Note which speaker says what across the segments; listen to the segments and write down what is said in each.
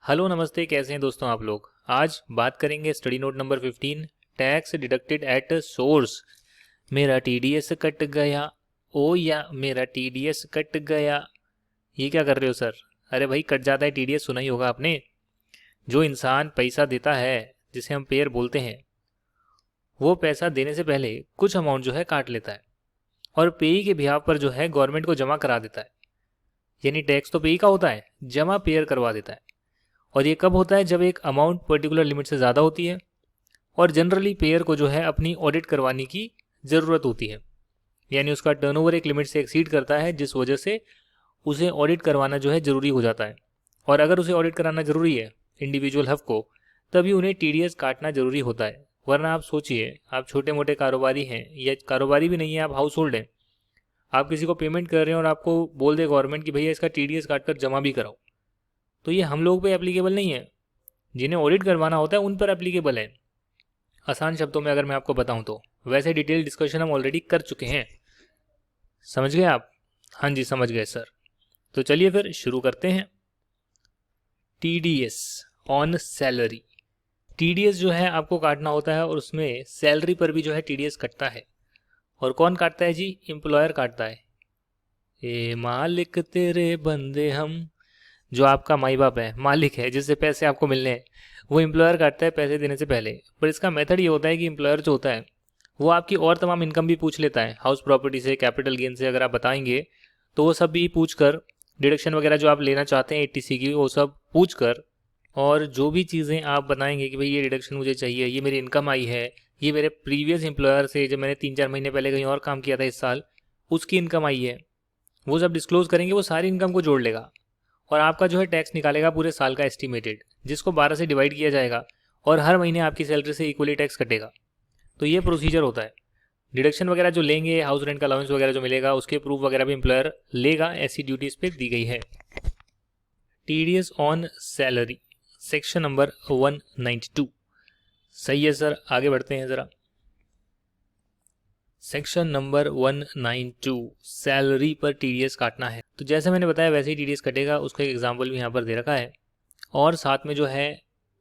Speaker 1: Hello नमस्ते, कैसे हैं दोस्तों आप लोग। आज बात करेंगे study note number 15, tax deducted at source. मेरा टीडीएस कट गया, ओ या मेरा टीडीएस कट गया। ये क्या कर रहे हो सर? अरे भाई, कट जाता है टीडीएस, सुना ही होगा आपने। जो इंसान पैसा देता है, जिसे हम पेयर बोलते हैं, वो पैसा देने से पहले कुछ अमाउंट जो है काट लेता है और पेई के बिहाफ पर जो है गवर्नमेंट को जमा करा देता है। यानी टैक्स तो पेई का होता है, जमा पेयर करवा देता है। और ये कब होता है? जब एक अमाउंट पर्टिकुलर लिमिट से ज़्यादा होती है और जनरली पेयर को जो है अपनी ऑडिट करवाने की ज़रूरत होती है। यानी उसका टर्नओवर एक लिमिट से एक्सीड करता है, जिस वजह से उसे ऑडिट करवाना जो है ज़रूरी हो जाता है। और अगर उसे ऑडिट कराना ज़रूरी है इंडिविजुअल हक को, तभी उन्हें टीडीएस काटना ज़रूरी होता है। वरना आप सोचिए, आप छोटे मोटे कारोबारी हैं या कारोबारी भी नहीं है, आप हाउस होल्ड हैं, आप किसी को पेमेंट कर रहे हैं और आपको बोल दे गवर्नमेंट कि भैया इसका टीडीएस काट कर जमा भी कराओ, तो ये हम लोग पे एप्लीकेबल नहीं है। जिन्हें ऑडिट करवाना होता है उन पर एप्लीकेबल है। आसान शब्दों में अगर मैं आपको बताऊं तो, वैसे डिटेल डिस्कशन हम ऑलरेडी कर चुके हैं। समझ गए आप? हाँ जी, समझ गए सर। तो चलिए फिर शुरू करते हैं। TDS on salary. टीडीएस जो है आपको काटना होता है और उसमें सैलरी पर भी जो है टीडीएस कटता है। और कौन काटता है जी? एम्प्लॉयर काटता है। ए मालिक तेरे बंदे हम। जो आपका माई बाप है, मालिक है, जिससे पैसे आपको मिलने हैं, वो एम्प्लॉयर काटता है पैसे देने से पहले। पर इसका मेथड ये होता है कि एम्प्लॉयर जो होता है वो आपकी और तमाम इनकम भी पूछ लेता है। हाउस प्रॉपर्टी से, कैपिटल गेन से अगर आप बताएंगे तो वो सब भी पूछ कर, डिडक्शन वगैरह जो आप लेना चाहते हैं एटीसी की, वो सब पूछ कर, और जो भी चीज़ें आप बताएंगे कि भाई ये डिडक्शन मुझे चाहिए, ये मेरी इनकम आई है, ये मेरे प्रीवियस एम्प्लॉयर से जब मैंने 3-4 महीने पहले कहीं और काम किया था इस साल, उसकी इनकम आई है, वो सब डिस्क्लोज करेंगे। वो सारी इनकम को जोड़ लेगा और आपका जो है टैक्स निकालेगा पूरे साल का एस्टिमेटेड, जिसको 12 से डिवाइड किया जाएगा और हर महीने आपकी सैलरी से इक्वली टैक्स कटेगा। तो ये प्रोसीजर होता है। डिडक्शन वगैरह जो लेंगे, हाउस रेंट का अलाउंस वगैरह जो मिलेगा, उसके प्रूफ वगैरह भी एम्प्लॉयर लेगा, ऐसी ड्यूटीज पे दी गई है। TDS on salary, section number 192। सही है सर, आगे बढ़ते हैं ज़रा। सेक्शन नंबर 192, सैलरी पर टीडीएस काटना है। तो जैसे मैंने बताया वैसे ही टीडीएस कटेगा। उसका एक एग्जांपल भी यहाँ पर दे रखा है और साथ में जो है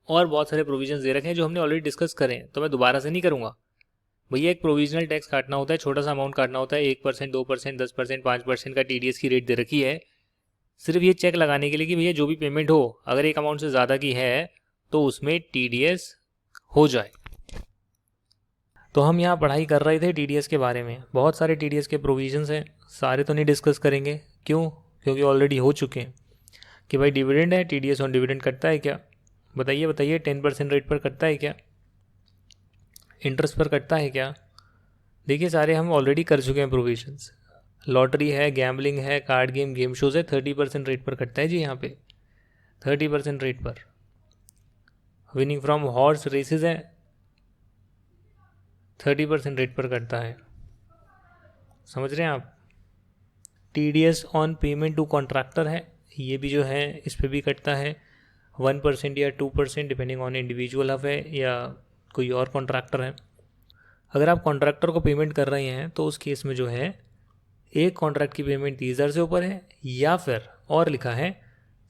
Speaker 1: और बहुत सारे प्रोविजंस दे रखे हैं जो हमने ऑलरेडी डिस्कस करें, तो मैं दोबारा से नहीं करूँगा। भैया एक प्रोविजनल टैक्स काटना होता है, छोटा सा अमाउंट काटना होता है, 1%, 2%, 10%, 5% का टीडीएस की रेट दे रखी है, सिर्फ ये चेक लगाने के लिए कि भैया जो भी पेमेंट हो, अगर एक अमाउंट से ज़्यादा की है तो उसमें टीडीएस हो जाए। तो हम यहाँ पढ़ाई कर रहे थे टीडीएस के बारे में। बहुत सारे टीडीएस के प्रोविजंस हैं, सारे तो नहीं डिस्कस करेंगे। क्यों? क्योंकि ऑलरेडी हो चुके हैं। कि भाई डिविडेंड है, टीडीएस ऑन डिविडेंड कटता है क्या? बताइए बताइए। 10% रेट पर कटता है क्या? इंटरेस्ट पर कटता है क्या? देखिए, सारे हम ऑलरेडी कर चुके हैं प्रोविजंस। लॉटरी है, गैम्बलिंग है, कार्ड गेम, गेम शोज है, 30% रेट पर कटता है जी। यहाँ पे 30% रेट पर। विनिंग फ्रॉम हॉर्स रेसेस है, 30% रेट पर कटता है। समझ रहे हैं आप? TDS on payment to contractor है, ये भी जो है इस पर भी कटता है 1% या 2%, डिपेंडिंग ऑन इंडिविजुअल हफ है या कोई और कॉन्ट्रैक्टर है। अगर आप कॉन्ट्रैक्टर को पेमेंट कर रहे हैं तो उस केस में जो है एक कॉन्ट्रैक्ट की पेमेंट 30,000 से ऊपर है, या फिर और लिखा है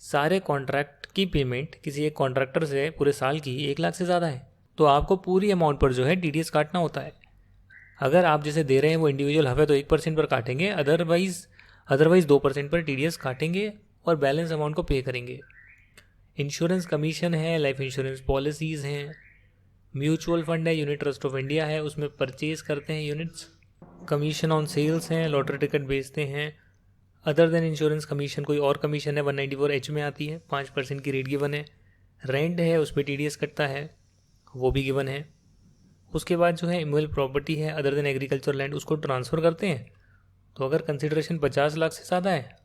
Speaker 1: सारे कॉन्ट्रैक्ट की पेमेंट किसी एक कॉन्ट्रैक्टर से पूरे साल की 1 लाख से ज़्यादा है, तो आपको पूरी अमाउंट पर जो है टीडीएस काटना होता है। अगर आप जैसे दे रहे हैं वो इंडिविजुअल हफ है तो 1% पर काटेंगे, अदरवाइज 2% पर टीडीएस काटेंगे और बैलेंस अमाउंट को पे करेंगे। इंश्योरेंस कमीशन है, लाइफ इंश्योरेंस पॉलिसीज़ हैं, म्यूचुअल फंड है, यूनिट ट्रस्ट ऑफ इंडिया है, उसमें परचेज करते हैं यूनिट्स, कमीशन ऑन सेल्स हैं, लॉटरी टिकट बेचते हैं। अदर देन इंश्योरेंस कमीशन कोई और कमीशन है, 194H में आती है, 5% की रेट गिवन है। रेंट है, उस पर टीडीएस कटता है, वो भी गिवन है। उसके बाद जो है इमूवेबल प्रॉपर्टी है, अदर देन एग्रीकल्चर लैंड, उसको ट्रांसफ़र करते हैं। तो अगर कंसिडरेशन 50 लाख से ज़्यादा है,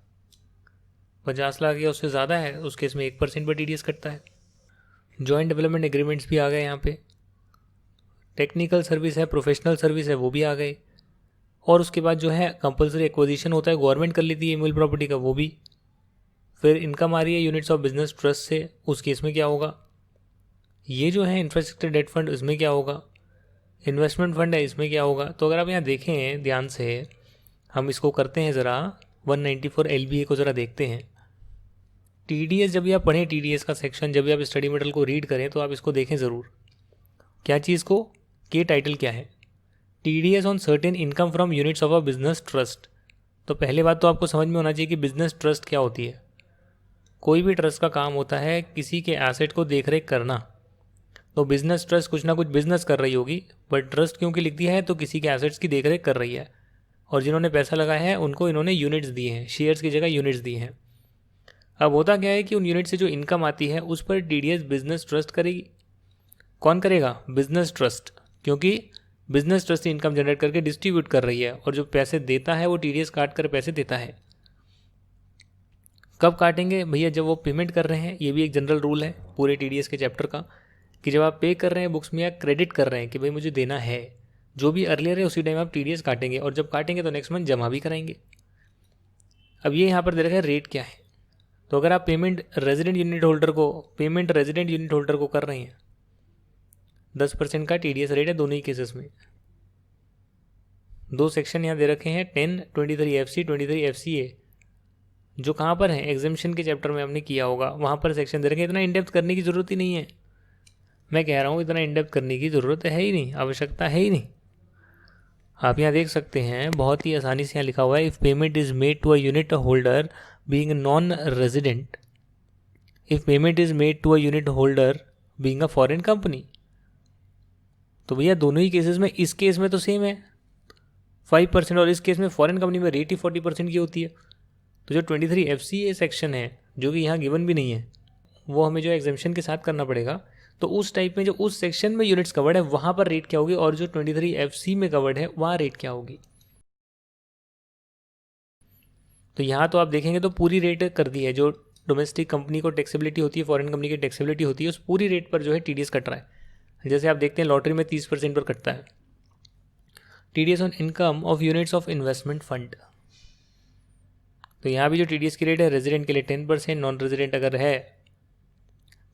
Speaker 1: 50 लाख या उससे ज़्यादा है, उस केस में 1% पर टीडीएस कटता है। जॉइंट डेवलपमेंट एग्रीमेंट्स भी आ गए यहाँ पे। टेक्निकल सर्विस है, प्रोफेशनल सर्विस है, वो भी आ गई। और उसके बाद जो है कंपलसरी एक्विजिशन होता है, गवर्नमेंट कर लेती है इमूवेबल प्रॉपर्टी का, वो भी। फिर इनकम आ रही है यूनिट्स ऑफ बिजनेस ट्रस्ट से, उस केस में क्या होगा? ये जो है इंफ्रास्ट्रक्चर डेट फंड, इसमें क्या होगा? इन्वेस्टमेंट फंड है, इसमें क्या होगा? तो अगर आप यहाँ देखें ध्यान से, हम इसको करते हैं ज़रा 194 LBA को ज़रा देखते हैं। TDS जब भी आप पढ़ें, TDS का सेक्शन जब भी आप स्टडी मटेरियल को रीड करें तो आप इसको देखें ज़रूर। क्या चीज़ को, के टाइटल क्या है, TDS on certain income from units of a business trust. तो पहले बात तो आपको समझ में होना चाहिए कि बिजनेस ट्रस्ट क्या होती है। कोई भी ट्रस्ट का काम होता है किसी के एसेट को देख रेख करना। तो बिजनेस ट्रस्ट कुछ ना कुछ बिजनेस कर रही होगी, बट ट्रस्ट क्योंकि लिख दिया है तो किसी के एसेट्स की देख रेख कर रही है, और जिन्होंने पैसा लगाया है उनको इन्होंने यूनिट्स दिए हैं, शेयर्स की जगह यूनिट्स दिए हैं। अब होता क्या है कि उन यूनिट से जो इनकम आती है उस पर TDS बिजनेस ट्रस्ट करेगी। कौन करेगा? बिजनेस ट्रस्ट, क्योंकि बिजनेस ट्रस्ट इनकम जनरेट करके डिस्ट्रीब्यूट कर रही है, और जो पैसे देता है वो TDS काट कर पैसे देता है। कब काटेंगे भैया? जब वो पेमेंट कर रहे हैं। ये भी एक जनरल रूल है पूरे TDS के चैप्टर का, कि जब आप पे कर रहे हैं बुक्स में या क्रेडिट कर रहे हैं कि भाई मुझे देना है, जो भी अर्लियर है उसी टाइम आप TDS काटेंगे, और जब काटेंगे तो नेक्स्ट मंथ जमा भी कराएंगे। अब ये यहाँ पर दे रखा है रेट क्या है। तो अगर आप पेमेंट रेजिडेंट यूनिट होल्डर को कर रहे हैं, 10% का TDS रेट है दोनों ही केसेस में। दो सेक्शन यहाँ दे रखे हैं, 10, 23FC, 23FCA, जो कहाँ पर है, एग्जामिशन के चैप्टर में आपने किया होगा, वहाँ पर सेक्शन दे रखे हैं। इतना इन डेप्थ करने की ज़रूरत ही नहीं है, मैं कह रहा हूँ इतना इन डेप्थ करने की ज़रूरत है ही नहीं, आवश्यकता है ही नहीं। आप यहाँ देख सकते हैं बहुत ही आसानी से यहाँ लिखा हुआ है, if payment is made to a unit holder being non resident, if payment is made to a unit holder being a foreign company. तो भैया दोनों ही केसेस में, इस केस में तो सेम है 5%, और इस केस में फॉरेन कंपनी में रेट ही 40% की होती है। तो जो 23FCA सेक्शन है, जो कि यहाँ गिवन भी नहीं है, वो हमें जो एग्जामिशन के साथ करना पड़ेगा। तो उस टाइप में जो उस सेक्शन में यूनिट्स कवर्ड है वहाँ पर रेट क्या होगी, और जो 23FC में कवर्ड है वहाँ रेट क्या होगी। तो यहाँ तो आप देखेंगे तो पूरी रेट कर दी है, जो डोमेस्टिक कंपनी को टैक्सेबिलिटी होती है, फॉरेन कंपनी की टैक्सेबिलिटी होती है, उस पूरी रेट पर जो है TDS कट रहा है। जैसे आप देखते हैं लॉटरी में 30% पर कटता है। TDS on income of units of investment fund. तो यहाँ भी जो TDS की रेट है रेजिडेंट के लिए 10%, नॉन रेजिडेंट अगर है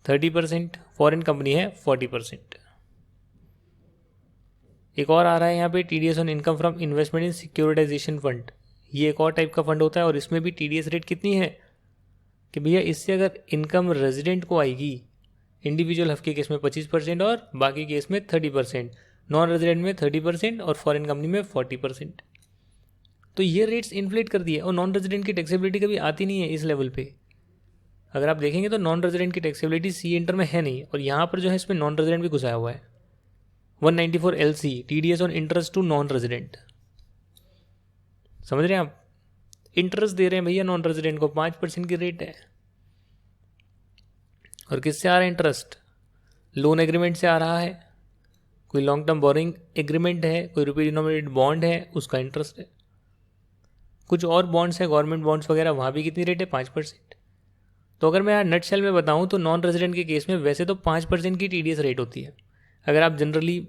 Speaker 1: 30%, फॉरेन कंपनी है 40%। एक और आ रहा है यहाँ पे TDS on income from investment in securitisation fund. ये एक और टाइप का फंड होता है, और इसमें भी TDS रेट कितनी है कि भैया इससे अगर इनकम रेजिडेंट को आएगी, इंडिविजुअल हफ के केस में 25% और बाकी केस में 30%, नॉन रेजिडेंट में 30% और फॉरेन कंपनी में 40%। तो ये रेट्स इन्फ्लेट कर दिए, और नॉन रेजिडेंट की टैक्सेबिलिटी कभी आती नहीं है इस लेवल पे। अगर आप देखेंगे तो नॉन रेजिडेंट की टैक्सेबिलिटी सी इंटर में है नहीं, और यहाँ पर जो है इसमें नॉन रेजिडेंट भी घुसाया हुआ है। 194LC TDS on interest to non resident. समझ रहे हैं आप? इंटरेस्ट दे रहे हैं भैया नॉन रेजिडेंट को, 5% की रेट है। और किससे आ रहा है इंटरेस्ट? लोन एग्रीमेंट से आ रहा है, कोई लॉन्ग टर्म बोरिंग एग्रीमेंट है, कोई रुपये डिनोमिनेटेड बॉन्ड है, उसका इंटरेस्ट है। कुछ और बॉन्ड्स है, गवर्नमेंट बॉन्ड्स वगैरह, वहाँ भी कितनी रेट है? 5%। तो अगर मैं यहाँ नटशेल में बताऊँ तो नॉन रेजिडेंट के केस में वैसे तो 5% की TDS रेट होती है। अगर आप जनरली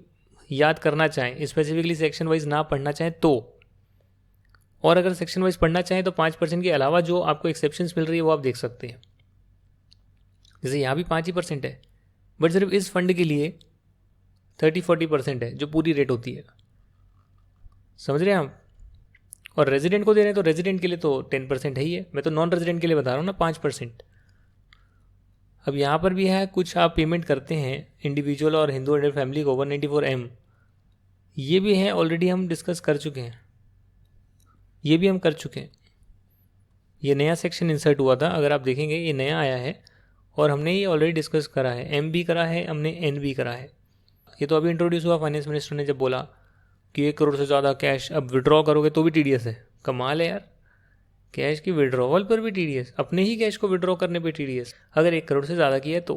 Speaker 1: याद करना चाहें, स्पेसिफिकली सेक्शन वाइज ना पढ़ना चाहें तो, और अगर सेक्शन वाइज पढ़ना चाहें तो 5% के अलावा जो आपको एक्सेप्शंस मिल रही है वो आप देख सकते हैं। जैसे यहाँ भी 5% है, बट सिर्फ इस फंड के लिए 30-40% है जो पूरी रेट होती है। समझ रहे हैं आप? और रेजिडेंट को दे रहे हैं तो रेजिडेंट के लिए तो 10% है ही है। मैं तो नॉन रेजिडेंट के लिए बता रहा हूँ ना, 5%। अब यहाँ पर भी है, कुछ आप पेमेंट करते हैं इंडिविजुअल और हिंदू एंड फैमिली को 194M, ये भी है, ऑलरेडी हम डिस्कस कर चुके हैं, ये भी हम कर चुके हैं। ये नया सेक्शन इंसर्ट हुआ था, अगर आप देखेंगे ये नया आया है, और हमने ये ऑलरेडी डिस्कस करा है। M भी करा है हमने, N भी करा है। ये तो अभी इंट्रोड्यूस हुआ, फाइनेंस मिनिस्टर ने जब बोला कि 1 करोड़ से ज़्यादा कैश अब विड्रॉ करोगे तो भी TDS है। कमाल है यार, कैश की विड्रॉवल पर भी TDS, अपने ही कैश को विड्रॉ करने पे TDS, अगर 1 करोड़ से ज़्यादा किया है तो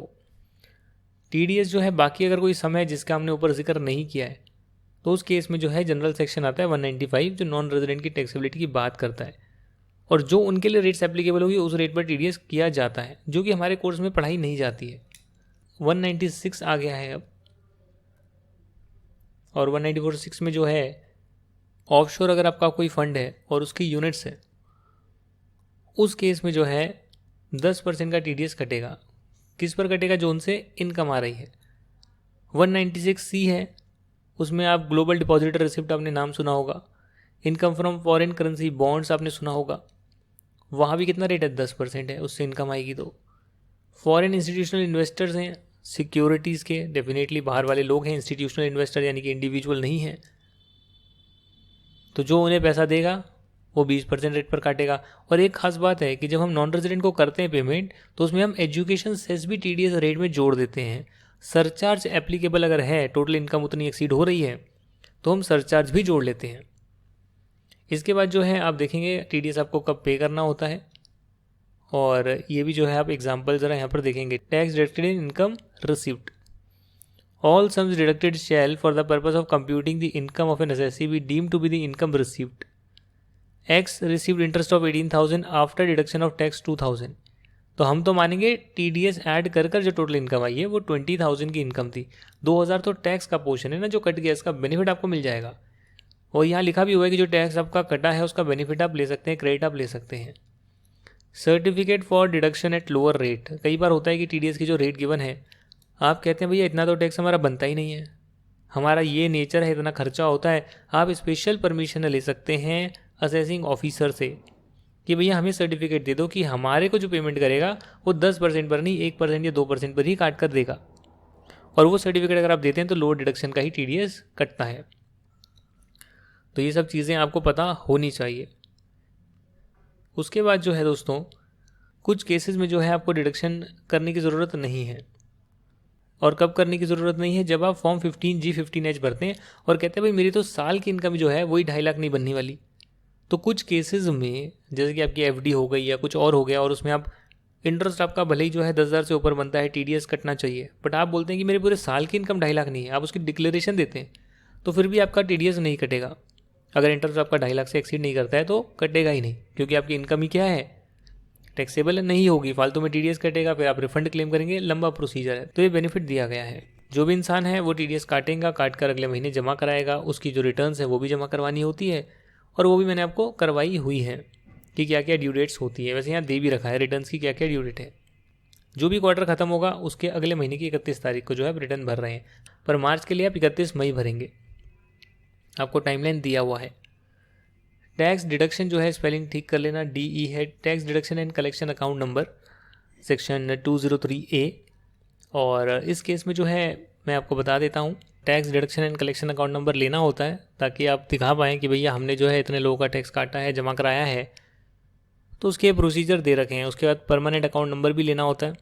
Speaker 1: TDS जो है। बाकी अगर कोई समय जिसका हमने ऊपर जिक्र नहीं किया है तो उस केस में जो है जनरल सेक्शन आता है 195, जो नॉन रेजिडेंट की टैक्सेबिलिटी की बात करता है, और जो उनके लिए रेट्स एप्लीकेबल होगी उस रेट पर TDS किया जाता है, जो कि हमारे कोर्स में पढ़ाई नहीं जाती है। 196 आ गया है अब, और 194(6) में जो है ऑफशोर अगर आपका कोई फंड है और उसकी यूनिट्स है, उस केस में जो है 10% का TDS कटेगा। किस पर कटेगा? जो उनसे इनकम आ रही है। 196C है, उसमें आप ग्लोबल डिपॉजिटर रिसिप्ट आपने नाम सुना होगा, income from foreign currency bonds आपने सुना होगा, वहाँ भी कितना रेट है, 10% है, उससे इनकम आएगी। तो फॉरेन इंस्टीट्यूशनल इन्वेस्टर्स हैं सिक्योरिटीज़ के, डेफिनेटली बाहर वाले लोग हैं इंस्टीट्यूशनल इन्वेस्टर, यानी कि इंडिविजुअल नहीं है। तो जो उन्हें पैसा देगा वो 20% रेट पर काटेगा। और एक खास बात है कि जब हम नॉन रेजिडेंट को करते हैं पेमेंट, तो उसमें हम एजुकेशन सेस भी TDS रेट में जोड़ देते हैं। सरचार्ज एप्लीकेबल अगर है, टोटल इनकम उतनी एक्सीड हो रही है, तो हम सरचार्ज भी जोड़ लेते हैं। इसके बाद जो है आप देखेंगे TDS आपको कब पे करना होता है, और ये भी जो है आप एग्जाम्पल ज़रा यहाँ पर देखेंगे। Tax deducted in income received, all sums deducted shall for the purpose of computing the income of an assessee be deemed to be the income received. X received interest of 18,000 after deduction of tax 2,000। तो हम तो मानेंगे TDS add कर कर जो total income आई है वो 20,000 की इनकम थी। 2,000 तो टैक्स का पोर्शन है ना जो कट गया, इसका बेनिफिट आपको मिल जाएगा। और यहाँ लिखा भी हुआ है कि जो टैक्स आपका कटा है उसका बेनिफिट आप ले सकते हैं, क्रेडिट आप ले सकते हैं। Certificate for deduction at lower rate, कई बार होता है कि TDS की जो रेट गिवन है, आप कहते हैं भैया इतना तो टैक्स हमारा बनता ही नहीं है, हमारा ये नेचर है, इतना खर्चा होता है। आप स्पेशल परमिशन ले सकते हैं असेसिंग ऑफिसर से कि भैया हमें सर्टिफिकेट दे दो कि हमारे को जो पेमेंट करेगा वो 10% पर नहीं 1% या 2% पर ही काट कर देगा। और वो सर्टिफिकेट अगर आप देते हैं तो लोअर डिडक्शन का ही TDS कटता है। तो ये सब चीज़ें आपको पता होनी चाहिए। उसके बाद जो है दोस्तों, कुछ केसेस में जो है आपको डिडक्शन करने की ज़रूरत नहीं है। और कब करने की ज़रूरत नहीं है, जब आप फॉर्म 15G 15H भरते हैं और कहते हैं भाई मेरी तो साल की इनकम जो है वही 2.5 लाख नहीं बनने वाली। तो कुछ केसेस में जैसे कि आपकी FD हो गई या कुछ और हो गया, और उसमें आप इंटरेस्ट आपका भले ही जो है 10,000 से ऊपर बनता है, TDS कटना चाहिए, बट आप बोलते हैं कि मेरे पूरे साल की इनकम 2.5 लाख नहीं है, आप उसकी डिक्लेरेशन देते हैं, तो फिर भी आपका TDS नहीं कटेगा। अगर इंटरेस्ट आपका 2.5 लाख से एक्सीड नहीं करता है तो कटेगा ही नहीं, क्योंकि आपकी इनकम ही क्या है, टैक्सेबल नहीं होगी, फालतू में TDS कटेगा, फिर आप रिफंड क्लेम करेंगे, लंबा प्रोसीजर है। तो ये बेनिफिट दिया गया है। जो भी इंसान है वो TDS काटेगा, काट कर अगले महीने जमा कराएगा, उसकी जो रिटर्न्स है वो भी जमा करवानी होती है, और वो भी मैंने आपको करवाई हुई है कि क्या क्या ड्यू डेट्स होती है। वैसे यहाँ दे भी रखा है रिटर्न्स की क्या क्या ड्यू डेट है। जो भी क्वार्टर खत्म होगा उसके अगले महीने की 31 तारीख को जो है आप रिटर्न भर रहे हैं, पर मार्च के लिए आप 31 मई भरेंगे, आपको टाइमलाइन दिया हुआ है। टैक्स डिडक्शन जो है स्पेलिंग ठीक कर लेना, DE है, tax deduction and collection account number section 203A। और इस केस में जो है मैं आपको बता देता हूँ, tax deduction and collection account number लेना होता है ताकि आप दिखा पाएँ कि भैया हमने जो है इतने लोगों का टैक्स काटा है, जमा कराया है। तो उसके प्रोसीजर दे रखे हैं। उसके बाद परमानेंट अकाउंट नंबर भी लेना होता है।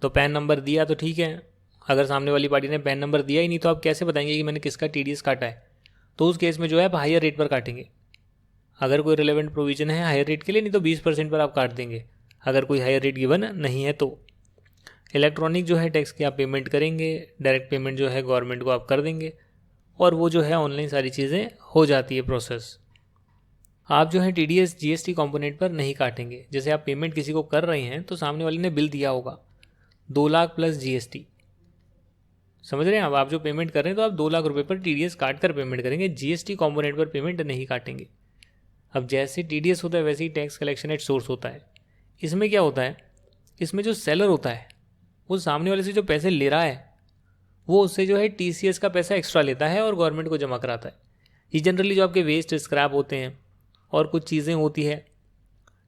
Speaker 1: तो पैन नंबर दिया तो ठीक है, अगर सामने वाली पार्टी ने पैन नंबर दिया ही नहीं तो आप कैसे बताएंगे कि मैंने किसका TDS काटा है। तो उस केस में जो है आप हायर रेट पर काटेंगे, अगर कोई रिलेवेंट प्रोविजन है हायर रेट के लिए, नहीं तो 20% पर आप काट देंगे अगर कोई हायर रेट गिवन नहीं है। तो इलेक्ट्रॉनिक जो है टैक्स की आप पेमेंट करेंगे, डायरेक्ट पेमेंट जो है गवर्नमेंट को आप कर देंगे, और वो जो है ऑनलाइन सारी चीज़ें हो जाती है प्रोसेस। आप जो है TDS GST कंपोनेंट पर नहीं काटेंगे। जैसे आप पेमेंट किसी को कर रहे हैं तो सामने वाले ने बिल दिया होगा 2 लाख प्लस GST, समझ रहे हैं आप जो पेमेंट कर रहे हैं तो आप 2 लाख रुपए पर TDS काट कर पेमेंट करेंगे, GST कंपोनेंट पर पेमेंट नहीं काटेंगे। अब जैसे TDS होता है वैसे ही टैक्स कलेक्शन एट सोर्स होता है। इसमें क्या होता है, इसमें जो सेलर होता है वो सामने वाले से जो पैसे ले रहा है वो उससे जो है TCS का पैसा एक्स्ट्रा लेता है और गवर्नमेंट को जमा कराता है। ये जनरली जो आपके वेस्ट स्क्रैप होते हैं और कुछ चीज़ें होती है,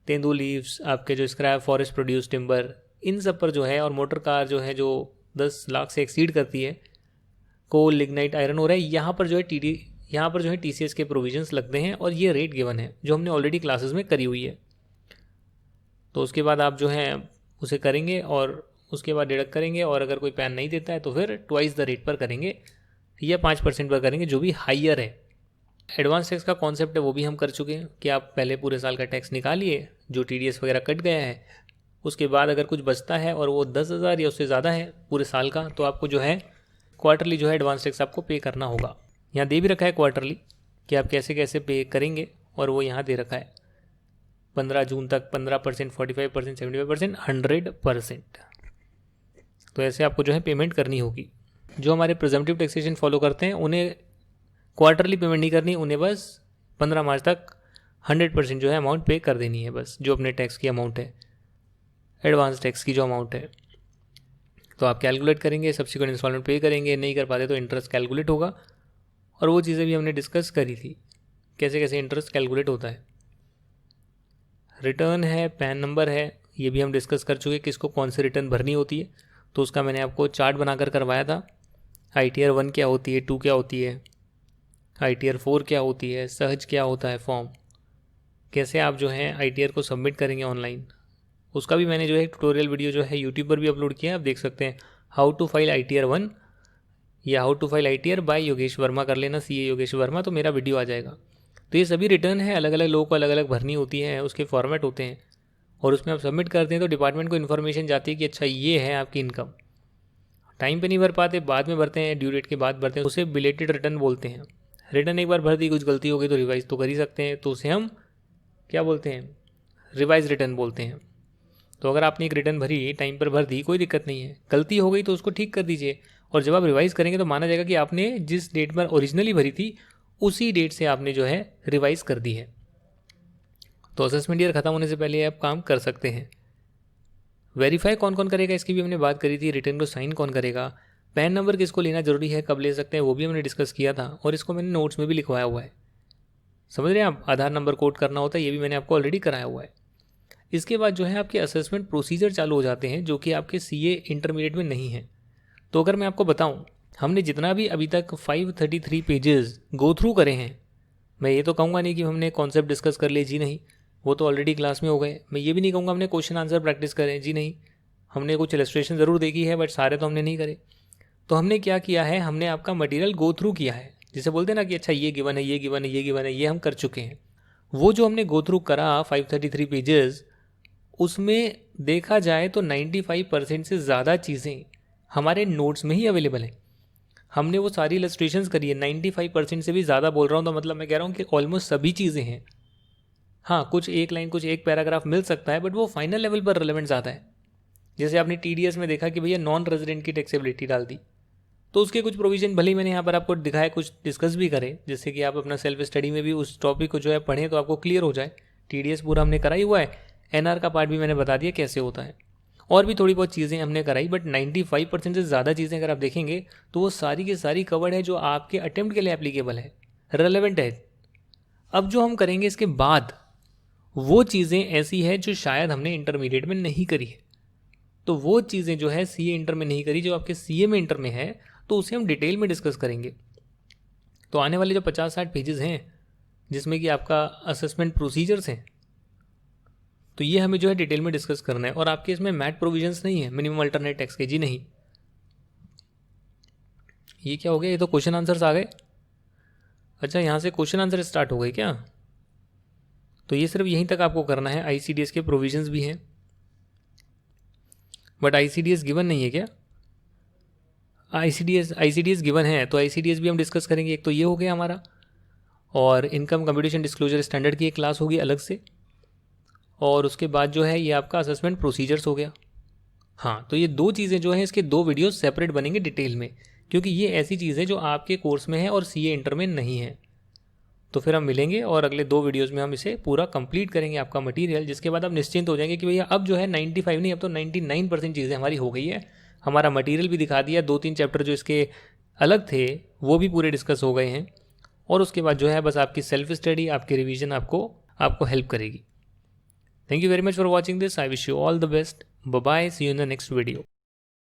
Speaker 1: तेंदू लीव्स, आपके जो स्क्रैप फॉरेस्ट प्रोड्यूस टिम्बर, इन सब पर जो है, और मोटर कार जो है जो 10 लाख से एक्सीड करती है, कोल लिग्नाइट आयरन हो रहा है, यहाँ पर जो है TCS के प्रोविजंस लगते हैं, और ये रेट गिवन है जो हमने ऑलरेडी क्लासेस में करी हुई है। तो उसके बाद आप जो है उसे करेंगे और उसके बाद डिडक्ट करेंगे, और अगर कोई पैन नहीं देता है तो फिर ट्वाइस द रेट पर करेंगे या 5% पर करेंगे, जो भी हाइयर है। एडवांस टैक्स का कॉन्सेप्ट है वो भी हम कर चुके हैं कि आप पहले पूरे साल का टैक्स निकालिए, जो TDS वगैरह कट गया है, उसके बाद अगर कुछ बचता है और वो 10,000 या उससे ज़्यादा है पूरे साल का, तो आपको जो है क्वार्टरली जो है एडवांस टैक्स आपको पे करना होगा। यहाँ दे भी रखा है क्वार्टरली कि आप कैसे कैसे पे करेंगे, और वो यहाँ दे रखा है 15 जून तक 15%, 45%, 75%, 100%। तो ऐसे आपको जो है पेमेंट करनी होगी। जो हमारे प्रिजम्पटिव टैक्सेशन फॉलो करते हैं उन्हें क्वार्टरली पेमेंट नहीं करनी, उन्हें बस 15 मार्च तक 100% जो है अमाउंट पे कर देनी है, बस जो अपने टैक्स की अमाउंट है, एडवांस टैक्स की जो अमाउंट है। तो आप कैलकुलेट करेंगे, सब्सिक्वेंट इंस्टॉलमेंट पे करेंगे, नहीं कर पाते तो इंटरेस्ट कैलकुलेट होगा, और वो चीज़ें भी हमने डिस्कस करी थी कैसे कैसे इंटरेस्ट कैलकुलेट होता है। रिटर्न है, पैन नंबर है, ये भी हम डिस्कस कर चुके किसको कौन सी रिटर्न भरनी होती है, तो उसका मैंने आपको चार्ट बनाकर करवाया था। ITR 1 क्या होती है, 2 क्या होती है, ITR 4 क्या होती है, सहज क्या होता है फॉर्म, कैसे आप जो है ITR को सबमिट करेंगे ऑनलाइन, उसका भी मैंने जो है ट्यूटोरियल वीडियो जो है यूट्यूब पर भी अपलोड किया है, आप देख सकते हैं। हाउ टू फाइल ITR 1 या how to file ITR by Yogesh Verma कर लेना, CA योगेश वर्मा, तो मेरा वीडियो आ जाएगा। तो ये सभी रिटर्न है, अलग अलग लोगों को अलग अलग भरनी होती है, उसके फॉर्मेट होते हैं और उसमें आप सबमिट करते हैं तो डिपार्टमेंट को इन्फॉर्मेशन जाती है कि अच्छा ये है आपकी इनकम। टाइम पे नहीं भर पाते, बाद में भरते हैं, ड्यू डेट के बाद भरते हैं, उसे बिलेटेड रिटर्न बोलते हैं। रिटर्न एक बार भर दी, कुछ गलती हो गई तो रिवाइज तो कर ही सकते हैं, तो उसे हम क्या बोलते हैं, रिवाइज रिटर्न बोलते हैं। तो अगर आपने एक रिटर्न भरी, टाइम पर भर दी, कोई दिक्कत नहीं है, गलती हो गई तो उसको ठीक कर दीजिए, और जब आप रिवाइज करेंगे तो माना जाएगा कि आपने जिस डेट पर ओरिजिनली भरी थी उसी डेट से आपने जो है रिवाइज कर दी है। तो असेसमेंट ईयर खत्म होने से पहले आप काम कर सकते हैं। वेरीफाई कौन कौन करेगा इसकी भी हमने बात करी थी, रिटर्न को साइन कौन करेगा, पैन नंबर किसको लेना जरूरी है, कब ले सकते हैं, वो भी हमने डिस्कस किया था और इसको मैंने नोट्स में भी लिखवाया हुआ है। समझ रहे हैं आप, आधार नंबर कोड करना होता है, ये भी मैंने आपको ऑलरेडी कराया हुआ है। इसके बाद जो है आपके असेसमेंट प्रोसीजर चालू हो जाते हैं जो कि आपके CA इंटरमीडिएट में नहीं है। तो अगर मैं आपको बताऊं, हमने जितना भी अभी तक 533 पेजेस गो थ्रू करे हैं, मैं ये तो कहूँगा नहीं कि हमने कॉन्सेप्ट डिस्कस कर लिए, जी नहीं, वो तो ऑलरेडी क्लास में हो गए। मैं ये भी नहीं कहूँगा हमने क्वेश्चन आंसर प्रैक्टिस करें, जी नहीं, हमने कुछ इलस्ट्रेशन ज़रूर देखी है बट सारे तो हमने नहीं करे। तो हमने क्या किया है, हमने आपका मटेरियल गो थ्रू किया है, जिसे बोलते हैं ना कि अच्छा ये गिवन है, ये गिवन है, ये गिवन है, ये हम कर चुके हैं। वो जो हमने गो थ्रू करा 533 पेजेस, उसमें देखा जाए तो 95% से ज़्यादा चीज़ें हमारे नोट्स में ही अवेलेबल हैं। हमने वो सारी इलस्ट्रेशंस करी है, 95% से भी ज़्यादा बोल रहा हूँ, तो मतलब मैं कह रहा हूँ कि ऑलमोस्ट सभी चीज़ें हैं। हाँ, कुछ एक लाइन, कुछ एक पैराग्राफ मिल सकता है, बट वो फाइनल लेवल पर रिलेवेंट ज़्यादा है। जैसे आपने TDS में देखा कि भैया नॉन रेजिडेंट की टैक्सेबिलिटी डाल दी, तो उसके कुछ प्रोविजन भले ही मैंने यहाँ पर आपको दिखाया, कुछ डिस्कस भी करें, जिससे कि आप अपना सेल्फ स्टडी में भी उस टॉपिक को जो है पढ़ें तो आपको क्लियर हो जाए। TDS पूरा हमने कराई हुआ है, NR का पार्ट भी मैंने बता दिया कैसे होता है, और भी थोड़ी बहुत चीज़ें हमने कराई, बट 95% से ज़्यादा चीज़ें अगर आप देखेंगे तो वो सारी की सारी कवर्ड है जो आपके अटेम्प्ट के लिए एप्लीकेबल है, रेलेवेंट है। अब जो हम करेंगे इसके बाद, वो चीज़ें ऐसी है जो शायद हमने इंटरमीडिएट में नहीं करी है, तो वो चीज़ें जो है CA इंटर में नहीं करी, जो आपके CA में इंटर में है, तो उसे हम डिटेल में डिस्कस करेंगे। तो आने वाले जो 50-60 पेजेस हैं, जिसमें कि आपका असेसमेंट प्रोसीजर्स हैं, तो ये हमें जो है डिटेल में डिस्कस करना है। और आपके इसमें मैट प्रोविजंस नहीं है, मिनिमम अल्टरनेट टैक्स के, जी नहीं। ये क्या हो गया, ये तो क्वेश्चन आंसर्स आ गए। अच्छा, यहाँ से क्वेश्चन आंसर स्टार्ट हो गए क्या? तो ये सिर्फ यहीं तक आपको करना है। ICDS के प्रोविजंस भी हैं, बट ICDS गिवन नहीं है क्या? ICDS गिवन है, तो ICDS भी हम डिस्कस करेंगे। एक तो ये हो गया हमारा, और इनकम कंप्यूटेशन डिस्क्लोजर स्टैंडर्ड की एक क्लास होगी अलग से, और उसके बाद जो है ये आपका असेसमेंट प्रोसीजर्स हो गया। हाँ, तो ये दो चीज़ें जो हैं, इसके 2 वीडियो सेपरेट बनेंगे डिटेल में, क्योंकि ये ऐसी चीज़ है जो आपके कोर्स में है और CA इंटर में नहीं है। तो फिर हम मिलेंगे और अगले 2 वीडियोज़ में हम इसे पूरा कंप्लीट करेंगे आपका मटीरियल, जिसके बाद आप निश्चिंत हो जाएंगे कि भैया अब जो है 95 नहीं, अब तो 99% चीज़ें हमारी हो गई है। हमारा मटीरियल भी दिखा दिया, 2-3 चैप्टर जो इसके अलग थे वो भी पूरे डिस्कस हो गए हैं, और उसके बाद जो है बस आपकी सेल्फ स्टडी, आपकी रिवीजन आपको हेल्प करेगी। Thank you very much for watching this. I wish you all the best. Bye bye. See you in the next video.